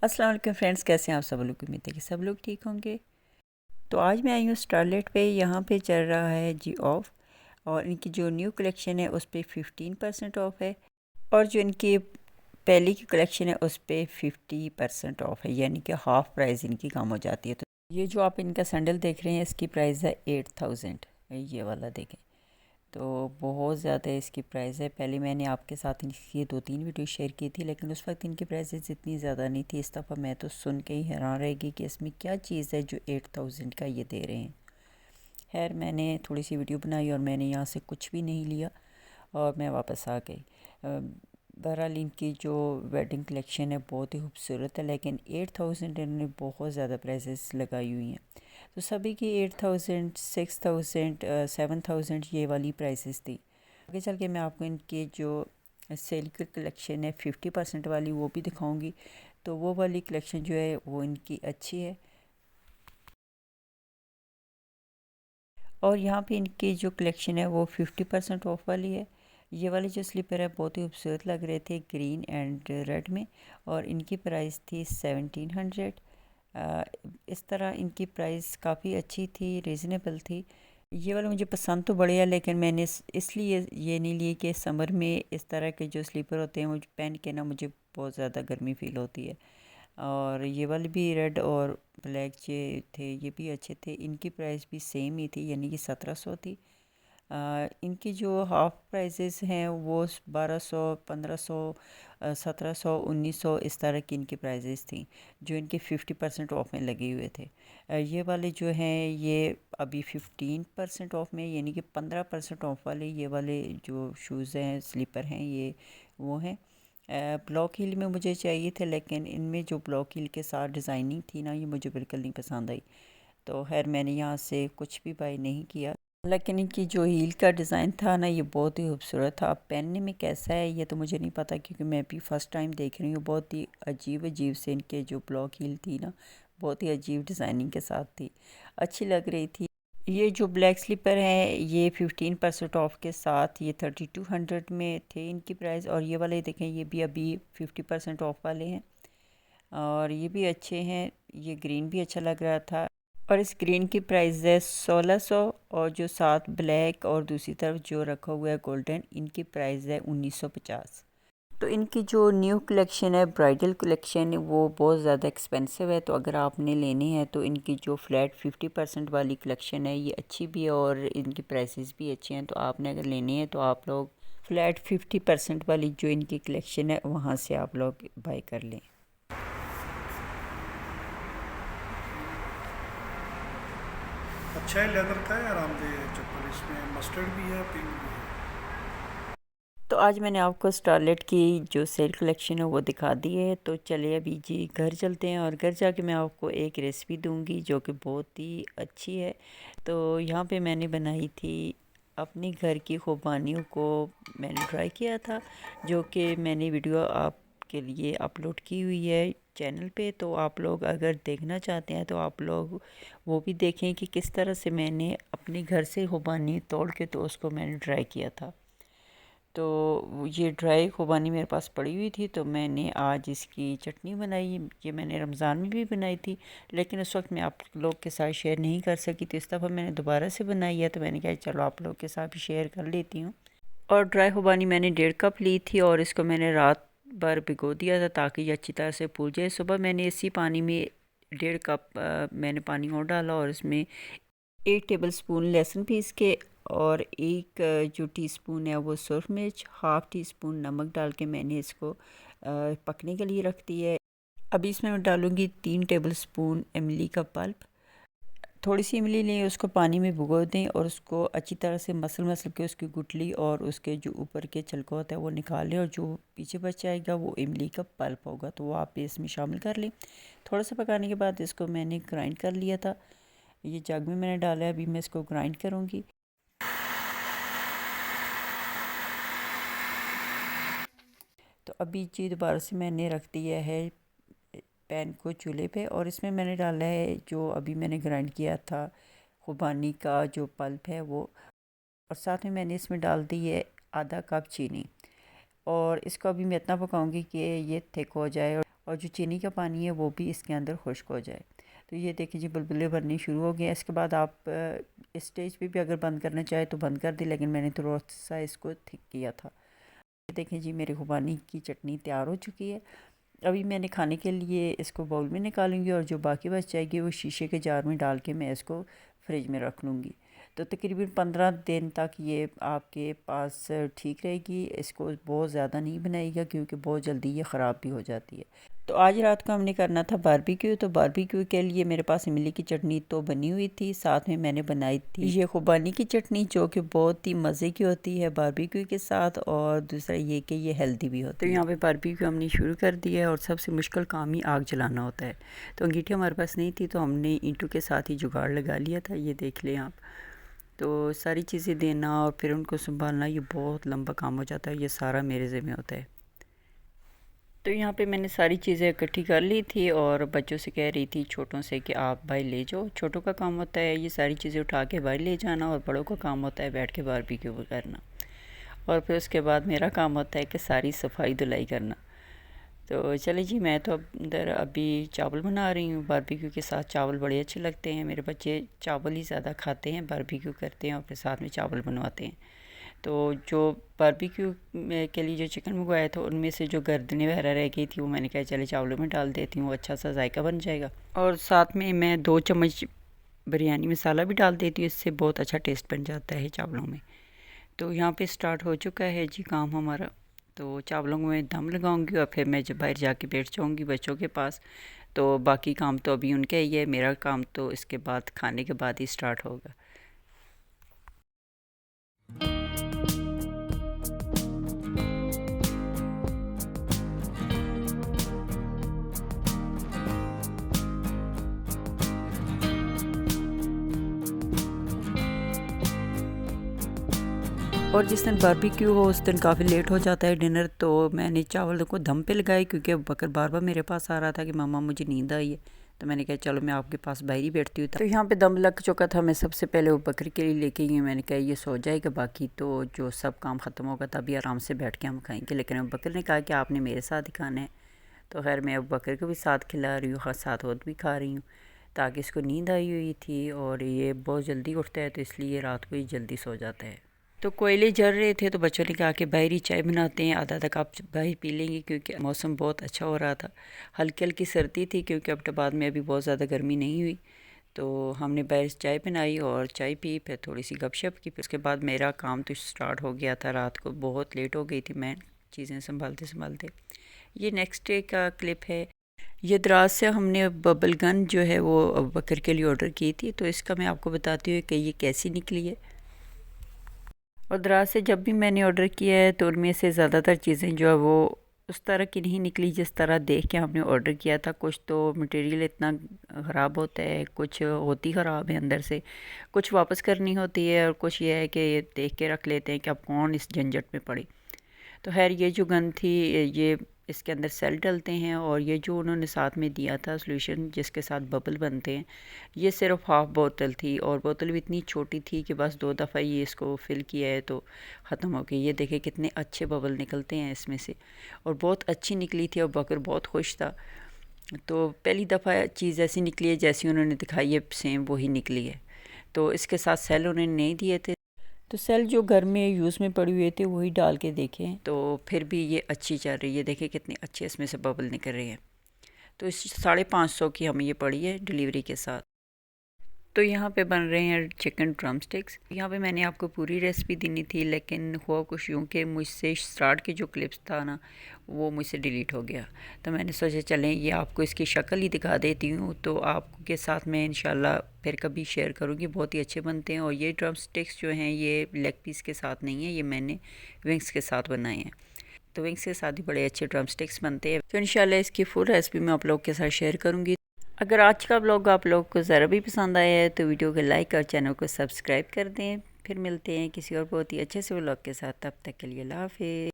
अस्सलाम वालेकुम फ्रेंड्स, कैसे हैं आप सब लोग। उम्मीद है कि सब लोग ठीक होंगे। तो आज मैं आई हूँ स्टारलेट पे। यहाँ पे चल रहा है जी ऑफ, और इनकी जो न्यू कलेक्शन है उस पर 15% ऑफ है, और जो इनकी पहली की कलेक्शन है उस पर 50% ऑफ है, यानी कि हाफ़ प्राइस इनकी कम हो जाती है। तो ये जो आप इनका सैंडल देख रहे हैं इसकी प्राइस है 8000। ये वाला देखें तो बहुत ज़्यादा इसकी प्राइस है। पहले मैंने आपके साथ इनकी 2-3 वीडियो शेयर की थी, लेकिन उस वक्त इनकी प्राइसेस इतनी ज़्यादा नहीं थी। इस दफ़ा मैं तो सुन के ही हैरान रहेगी कि इसमें क्या चीज़ है जो 8000 का ये दे रहे हैं। खैर, मैंने थोड़ी सी वीडियो बनाई और मैंने यहाँ से कुछ भी नहीं लिया और मैं वापस आ गई। बहरहाल इनकी जो वेडिंग कलेक्शन है बहुत ही खूबसूरत है, लेकिन 8000 इन्होंने बहुत ज़्यादा प्राइसेस लगाई हुई हैं। तो सभी की 8000, 6000, 7000 ये वाली प्राइसेस थी। आगे चल के मैं आपको इनके जो सेल की कलेक्शन है 50% वाली वो भी दिखाऊंगी। तो वो वाली कलेक्शन जो है वो इनकी अच्छी है। और यहाँ पे इनकी जो कलेक्शन है वो 50% ऑफ वाली है। ये वाले जो स्लीपर है बहुत ही खूबसूरत लग रहे थे, ग्रीन एंड रेड में, और इनकी प्राइस थी 1700। इस तरह इनकी प्राइस काफ़ी अच्छी थी, रीज़नेबल थी। ये वाला मुझे पसंद तो बढ़िया, लेकिन मैंने इसलिए ये नहीं लिए कि समर में इस तरह के जो स्लीपर होते हैं वो पहन के ना मुझे बहुत ज़्यादा गर्मी फ़ील होती है। और ये वाले भी रेड और ब्लैक जो थे ये भी अच्छे थे। इनकी प्राइस भी सेम ही थी, यानी कि 1700 थी। इनकी जो हाफ़ प्राइसेस हैं वो 1200, 1500, 1700, 1900 इस तरह की इनकी प्राइसेस थी, जो इनके 50% ऑफ में लगे हुए थे। ये वाले जो हैं ये अभी 15% ऑफ में, यानी कि 15% ऑफ वाले ये वाले जो शूज़ हैं, स्लीपर हैं, ये वो हैं। ब्लॉक हील में मुझे चाहिए थे, लेकिन इनमें जो ब्लॉक हील के साथ डिज़ाइनिंग थी ना, ये मुझे बिल्कुल नहीं पसंद आई। तो खैर मैंने यहाँ से कुछ भी बाई नहीं किया। लेकिन इनकी जो हील का डिज़ाइन था ना, ये बहुत ही खूबसूरत था। अब पहनने में कैसा है ये तो मुझे नहीं पता, क्योंकि मैं भी फ़र्स्ट टाइम देख रही हूँ। बहुत ही अजीब अजीब से इनके जो ब्लॉक हील थी ना, बहुत ही अजीब डिज़ाइनिंग के साथ थी, अच्छी लग रही थी। ये जो ब्लैक स्लीपर हैं ये 15% ऑफ के साथ ये 3200 में थे इनकी प्राइस। और ये वाले देखें, ये भी अभी 50% ऑफ वाले हैं, और ये भी अच्छे हैं। ये ग्रीन भी अच्छा लग रहा था, और इस ग्रीन की प्राइस है 1600। और जो साथ ब्लैक और दूसरी तरफ जो रखा हुआ है गोल्डन, इनकी प्राइस है 1950। तो इनकी जो न्यू कलेक्शन है, ब्राइडल कलेक्शन, वो बहुत ज़्यादा एक्सपेंसिव है। तो अगर आपने लेनी है तो इनकी जो फ्लैट 50% वाली कलेक्शन है ये अच्छी भी है, और इनकी प्राइसेस भी अच्छी हैं। तो आपने अगर लेनी है तो आप लोग फ्लैट 50% वाली जो इनकी कलेक्शन है वहाँ से आप लोग बाई कर लें। अच्छा है, लेदर का है, आरामदेह है चप्पल। इसमें मस्टर्ड भी है, पिंक भी है। तो आज मैंने आपको स्टारलेट की जो सेल कलेक्शन है वो दिखा दी है। तो चलिए अभी जी घर चलते हैं, और घर जाके मैं आपको एक रेसिपी दूंगी जो कि बहुत ही अच्छी है। तो यहाँ पे मैंने बनाई थी अपनी घर की खुबानियों को, मैंने ट्राई किया था, जो कि मैंने वीडियो आपके लिए अपलोड की हुई है चैनल पे। तो आप लोग अगर देखना चाहते हैं तो आप लोग वो भी देखें कि किस तरह से मैंने अपने घर से खुबानी तोड़ के तो उसको मैंने ट्राई किया था। तो ये ड्राई खुबानी मेरे पास पड़ी हुई थी, तो मैंने आज इसकी चटनी बनाई। ये मैंने रमज़ान में भी बनाई थी, लेकिन उस वक्त मैं आप लोग के साथ शेयर नहीं कर सकी। तो इस दफ़ा मैंने दोबारा से बनाई है, तो मैंने कहा चलो आप लोग के साथ भी शेयर कर लेती हूँ। और ड्राई खुबानी मैंने 1.5 कप ली थी, और इसको मैंने रात भर भिगो दिया था ताकि ये अच्छी तरह से फूल जाए। सुबह मैंने इसी पानी में 1.5 कप मैंने पानी और डाला, और इसमें 1 टेबल स्पून लहसुन पीस के, और एक जो टीस्पून है वो सुरख मिर्च, हाफ़ टी स्पून नमक डाल के मैंने इसको पकने के लिए रख दी है। अभी इसमें मैं डालूँगी 3 टेबल स्पून इमली का पल्प। थोड़ी सी इमली लें, उसको पानी में भिगो दें, और उसको अच्छी तरह से मसल मसल के उसकी गुठली और उसके जो ऊपर के छिलका होता है वो निकाल लें, और जो पीछे बच जाएगा वो इमली का पल्प होगा, तो वो आप इसमें शामिल कर लें। थोड़ा सा पकाने के बाद इसको मैंने ग्राइंड कर लिया था। ये जग में मैंने डाला है, अभी मैं इसको ग्राइंड करूँगी। तो अभी जी दोबारा से मैंने रख दिया है पैन को चूल्हे पे, और इसमें मैंने डाला है जो अभी मैंने ग्राइंड किया था खुबानी का जो पल्प है वो, और साथ में मैंने इसमें डाल दी है आधा कप चीनी। और इसको अभी मैं इतना पकाऊंगी कि ये थिक हो जाए, और जो चीनी का पानी है वो भी इसके अंदर खुश्क हो जाए। तो ये देखिए जी बुलबुले भरनी शुरू हो गए। इसके बाद आप इस स्टेज पे भी अगर बंद करना चाहे तो बंद कर दी, लेकिन मैंने थोड़ा सा इसको थिक किया था। देखें जी मेरी खुबानी की चटनी तैयार हो चुकी है। अभी मैंने खाने के लिए इसको बाउल में निकालूंगी और जो बाकी बच जाएगी वो शीशे के जार में डाल के मैं इसको फ्रिज में रख लूँगी। तो तकरीबन 15 दिन तक ये आपके पास ठीक रहेगी। इसको बहुत ज़्यादा नहीं बनाइएगा क्योंकि बहुत जल्दी ये ख़राब भी हो जाती है। तो आज रात को हमने करना था बारबेक्यू। तो बारबेक्यू के लिए मेरे पास इमली की चटनी तो बनी हुई थी, साथ में मैंने बनाई थी ये खुबानी की चटनी जो कि बहुत ही मज़े की होती है बारबेक्यू के साथ, और दूसरा ये कि ये हेल्दी भी होती है। तो यहाँ पे बारबेक्यू हमने शुरू कर दिया है और सबसे मुश्किल काम ही आग जलाना होता है। तो अंगीठी हमारे पास नहीं थी तो हमने ईंटों के साथ ही जुगाड़ लगा लिया था। ये देख लें आप। तो सारी चीज़ें देना और फिर उनको संभालना ये बहुत लंबा काम हो जाता है। ये सारा मेरे ज़िम्मे होता है। तो यहाँ पे मैंने सारी चीज़ें इकट्ठी कर ली थी और बच्चों से कह रही थी छोटों से कि आप भाई ले जाओ। छोटों का काम होता है ये सारी चीज़ें उठा के बाहर ले जाना और बड़ों का काम होता है बैठ के बारबेक्यू करना। और फिर उसके बाद मेरा काम होता है कि सारी सफाई धुलाई करना। तो चले जी मैं तो अंदर अभी चावल बना रही हूँ। बारबेक्यू के साथ चावल बड़े अच्छे लगते हैं। मेरे बच्चे चावल ही ज़्यादा खाते हैं, बारबेक्यू करते हैं और फिर साथ में चावल बनवाते हैं। तो जो बारबेक्यू के लिए जो चिकन मंगवाया था उनमें से जो गर्दनें वगैरह रह गई थी वो मैंने कहा चले चावलों में डाल देती हूँ, अच्छा सा जायका बन जाएगा। और साथ में मैं 2 चम्मच बिरयानी मसाला भी डाल देती हूँ, इससे बहुत अच्छा टेस्ट बन जाता है चावलों में। तो यहाँ पे स्टार्ट हो चुका है जी काम हमारा। तो चावलों में दम लगाऊंगी और फिर मैं जब बाहर जाके बैठ जाऊंगी बच्चों के पास। तो बाकी काम तो अभी उनका ही है, मेरा काम तो इसके बाद खाने के बाद ही स्टार्ट होगा। और जिस दिन बारबेक्यू हो उस दिन काफ़ी लेट हो जाता है डिनर। तो मैंने चावल को दम पे लगाए क्योंकि बकर बार बार मेरे पास आ रहा था कि मामा मुझे नींद आई है। तो मैंने कहा चलो मैं आपके पास बाहर ही बैठती हूँ। तो यहाँ पे दम लग चुका था। मैं सबसे पहले वो बकरी के लिए लेके गई। मैंने कहा ये सो जाएगा, बाकी तो जो सब काम ख़त्म होगा तभी आराम से बैठ के हम खाएँगे। लेकिन अब बकर ने कहा कि आपने मेरे साथ ही खाना है। तो खैर मैं अब बकर को भी साथ खिला रही हूँ, साथ और भी खा रही हूँ ताकि इसको नींद आई हुई थी। और ये बहुत जल्दी उठता है तो इसलिए रात को ही जल्दी सो जाता है। तो कोयले जल रहे थे तो बच्चों ने कहा कि बाहर ही चाय बनाते हैं, आधा तक आप बाहर पी लेंगे क्योंकि मौसम बहुत अच्छा हो रहा था। हल्की हल्की सर्दी थी क्योंकि अब्टाबाद में अभी बहुत ज़्यादा गर्मी नहीं हुई। तो हमने बाहर चाय बनाई और चाय पी, फिर थोड़ी सी गपशप की। फिर उसके बाद मेरा काम तो स्टार्ट हो गया था। रात को बहुत लेट हो गई थी मैं चीज़ें संभालते संभालते। ये नेक्स्ट डे का क्लिप है। ये दराज से हमने बबल गन जो है वो बकर के लिए ऑर्डर की थी। तो इसका मैं आपको बताती हूँ कि ये कैसी निकली है। और दराज से जब भी मैंने ऑर्डर किया है तो उनमें से ज़्यादातर चीज़ें जो है वो उस तरह की नहीं निकली जिस तरह देख के हमने ऑर्डर किया था। कुछ तो मटेरियल इतना ख़राब होता है, कुछ होती ख़राब है अंदर से, कुछ वापस करनी होती है और कुछ ये है कि ये देख के रख लेते हैं कि अब कौन इस झंझट में पड़ी। तो खैर ये जो गन थी ये इसके अंदर सेल डलते हैं और ये जो उन्होंने साथ में दिया था सॉल्यूशन जिसके साथ बबल बनते हैं, ये सिर्फ हाफ़ बोतल थी और बोतल भी इतनी छोटी थी कि बस 2 दफ़ा ये इसको फ़िल किया है तो ख़त्म हो गई। ये देखे कितने अच्छे बबल निकलते हैं इसमें से, और बहुत अच्छी निकली थी और बकर बहुत खुश था। तो पहली दफ़ा चीज़ ऐसी निकली है जैसी उन्होंने दिखाई है सेम वही निकली है। तो इसके साथ सेल उन्होंने नहीं दिए थे, तो सेल जो घर में यूज़ में पड़े हुए थे वही डाल के देखें तो फिर भी ये अच्छी चल रही है। देखें कितने अच्छे इसमें से बबल निकल रहे हैं। तो इस 550 की हमें ये पड़ी है डिलीवरी के साथ। तो यहाँ पे बन रहे हैं चिकन ड्रम स्टिक्स। यहाँ पे मैंने आपको पूरी रेसिपी देनी थी लेकिन हुआ कुछ यूँ कि मुझसे स्टार्ट के जो क्लिप्स था ना वो मुझसे डिलीट हो गया। तो मैंने सोचा चलें ये आपको इसकी शक्ल ही दिखा देती हूँ। तो आपके साथ मैं इंशाल्लाह फिर कभी शेयर करूँगी। बहुत ही अच्छे बनते हैं। और ये ड्रम स्टिक्स जो हैं ये लेग पीस के साथ नहीं है, ये मैंने विंग्स के साथ बनाए हैं। तो विंग्स के साथ ही बड़े अच्छे ड्रम स्टिक्स बनते हैं। तो इंशाल्लाह इसकी फुल रेसिपी मैं आप लोग के साथ शेयर करूँगी। अगर आज का ब्लॉग आप लोग को ज़रा भी पसंद आया है तो वीडियो को लाइक और चैनल को सब्सक्राइब कर दें। फिर मिलते हैं किसी और बहुत ही अच्छे से ब्लॉग के साथ। तब तक के लिए अल्लाह हाफ़िज़।